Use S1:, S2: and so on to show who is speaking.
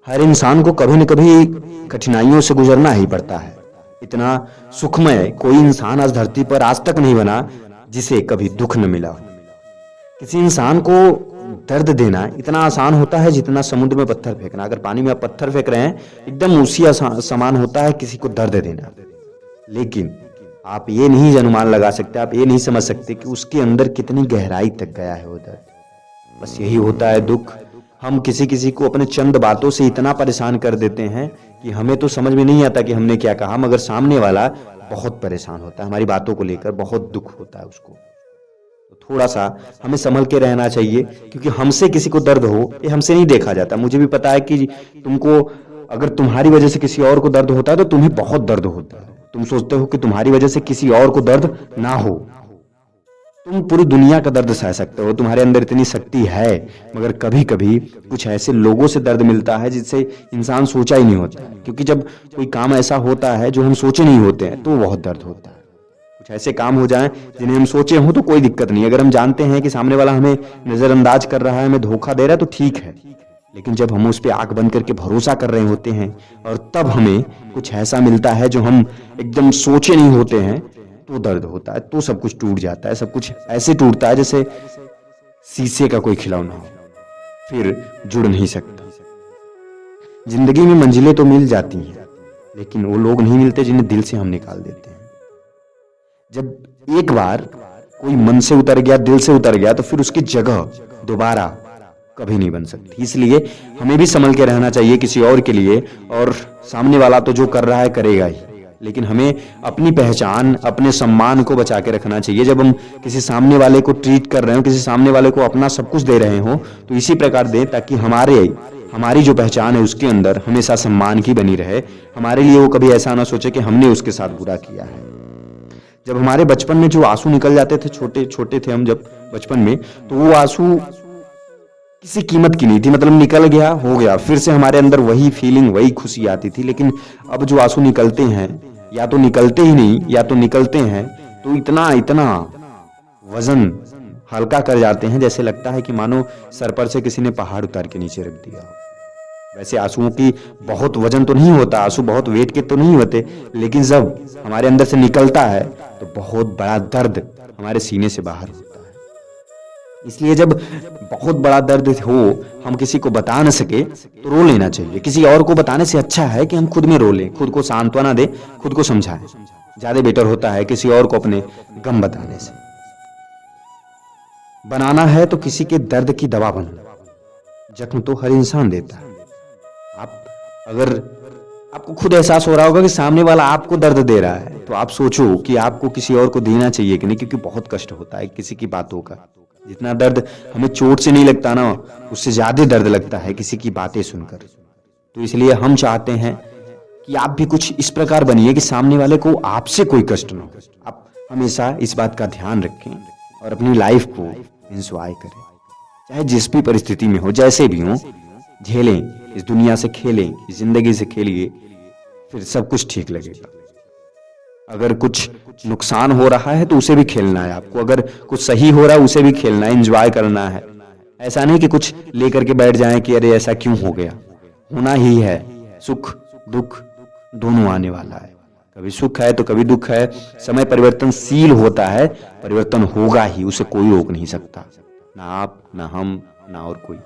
S1: हर इंसान को कभी न कभी कठिनाइयों से गुजरना ही पड़ता है। इतना सुखमय कोई इंसान आज धरती पर आज तक नहीं बना जिसे कभी दुख न मिला हो। किसी इंसान को दर्द देना इतना आसान होता है जितना समुद्र में पत्थर फेंकना। अगर पानी में आप पत्थर फेंक रहे हैं, एकदम उसी समान होता है किसी को दर्द देना। लेकिन आप ये नहीं अनुमान लगा सकते, आप ये नहीं समझ सकते कि उसके अंदर कितनी गहराई तक गया है वो दर्द। बस यही होता है दुख। हम किसी किसी को अपने चंद बातों से इतना परेशान कर देते हैं कि हमें तो समझ में नहीं आता कि हमने क्या कहा, मगर सामने वाला बहुत परेशान होता है हमारी बातों को लेकर, बहुत दुख होता है उसको। तो थोड़ा सा हमें संभल के रहना चाहिए, क्योंकि हमसे किसी को दर्द हो ये हमसे नहीं देखा जाता। मुझे भी पता है कि तुमको, अगर तुम्हारी वजह से किसी और को दर्द होता है तो तुम्हें बहुत दर्द होता है। तुम सोचते हो कि तुम्हारी वजह से किसी और को दर्द ना हो, तुम पूरी दुनिया का दर्द सह सकते हो, तुम्हारे अंदर इतनी शक्ति है। मगर कभी कभी कुछ ऐसे लोगों से दर्द मिलता है जिससे इंसान सोचा ही नहीं होता है, क्योंकि जब कोई काम ऐसा होता है जो हम सोचे नहीं होते हैं तो वो बहुत दर्द होता है। कुछ ऐसे काम हो जाएं जिन्हें हम सोचे हों तो कोई दिक्कत नहीं, अगर हम जानते हैं कि सामने वाला हमें नजरअंदाज कर रहा है, हमें धोखा दे रहा है तो ठीक है। लेकिन जब हम उस पर आंख बंद करके भरोसा कर रहे होते हैं और तब हमें कुछ ऐसा मिलता है जो हम एकदम सोचे नहीं होते हैं, तो दर्द होता है, तो सब कुछ टूट जाता है। सब कुछ ऐसे टूटता है जैसे शीशे का कोई खिलौना हो, फिर जुड़ नहीं सकता। जिंदगी में मंजिलें तो मिल जाती हैं, लेकिन वो लोग नहीं मिलते जिन्हें दिल से हम निकाल देते हैं। जब एक बार कोई मन से उतर गया, दिल से उतर गया, तो फिर उसकी जगह दोबारा कभी नहीं बन सकती। इसलिए हमें भी संभल के रहना चाहिए किसी और के लिए। और सामने वाला तो जो कर रहा है करेगा ही, लेकिन हमें अपनी पहचान, अपने सम्मान को बचा के रखना चाहिए। जब हम किसी सामने वाले को ट्रीट कर रहे हो, किसी सामने वाले को अपना सब कुछ दे रहे हो, तो इसी प्रकार दें ताकि हमारी जो पहचान है उसके अंदर हमेशा सम्मान की बनी रहे। हमारे लिए वो कभी ऐसा ना सोचे कि हमने उसके साथ बुरा किया है। जब हमारे बचपन में जो आंसू निकल जाते थे, छोटे छोटे थे हम जब बचपन में, तो वो आंसू किसी कीमत की नहीं थी। मतलब निकल गया, हो गया, फिर से हमारे अंदर वही फीलिंग, वही खुशी आती थी। लेकिन अब जो आंसू निकलते हैं, या तो निकलते ही नहीं या तो निकलते हैं तो इतना इतना वजन हल्का कर जाते हैं, जैसे लगता है कि मानो सर पर से किसी ने पहाड़ उतार के नीचे रख दिया हो। वैसे आंसुओं की बहुत वजन तो नहीं होता, आंसू बहुत वेट के तो नहीं होते, लेकिन जब हमारे अंदर से निकलता है तो बहुत बड़ा दर्द हमारे सीने से बाहर होता है। इसलिए जब बहुत बड़ा दर्द हो, हम किसी को बता न सके तो रो लेना चाहिए। किसी और को बताने से अच्छा है कि हम खुद में रो लें, खुद को सांत्वना दें, खुद को समझाएं। ज्यादा बेटर होता है किसी और को अपने गम बताने से। बनाना है तो किसी के दर्द की दवा बनो। जख्म तो हर इंसान देता है। अगर आपको खुद एहसास हो रहा होगा कि सामने वाला आपको दर्द दे रहा है, तो आप सोचो कि आपको किसी और को देना चाहिए कि नहीं, क्योंकि बहुत कष्ट होता है किसी की बातों का। जितना दर्द हमें चोट से नहीं लगता ना, उससे ज्यादा दर्द लगता है किसी की बातें सुनकर। तो इसलिए हम चाहते हैं कि आप भी कुछ इस प्रकार बनिए कि सामने वाले को आपसे कोई कष्ट ना हो। आप हमेशा इस बात का ध्यान रखें और अपनी लाइफ को एंजॉय करें, चाहे जिस भी परिस्थिति में हो, जैसे भी हो, झेलें, इस दुनिया से खेलें, इस जिंदगी से खेलिए, फिर सब कुछ ठीक लगेगा। अगर कुछ नुकसान हो रहा है तो उसे भी खेलना है आपको, अगर कुछ सही हो रहा है उसे भी खेलना है, एंजॉय करना है। ऐसा नहीं कि कुछ लेकर के बैठ जाएं कि अरे ऐसा क्यों हो गया। होना ही है, सुख दुख दोनों आने वाला है। कभी सुख है तो कभी दुख है। समय परिवर्तनशील होता है, परिवर्तन होगा ही, उसे कोई रोक नहीं सकता, ना आप, ना हम, ना और कोई।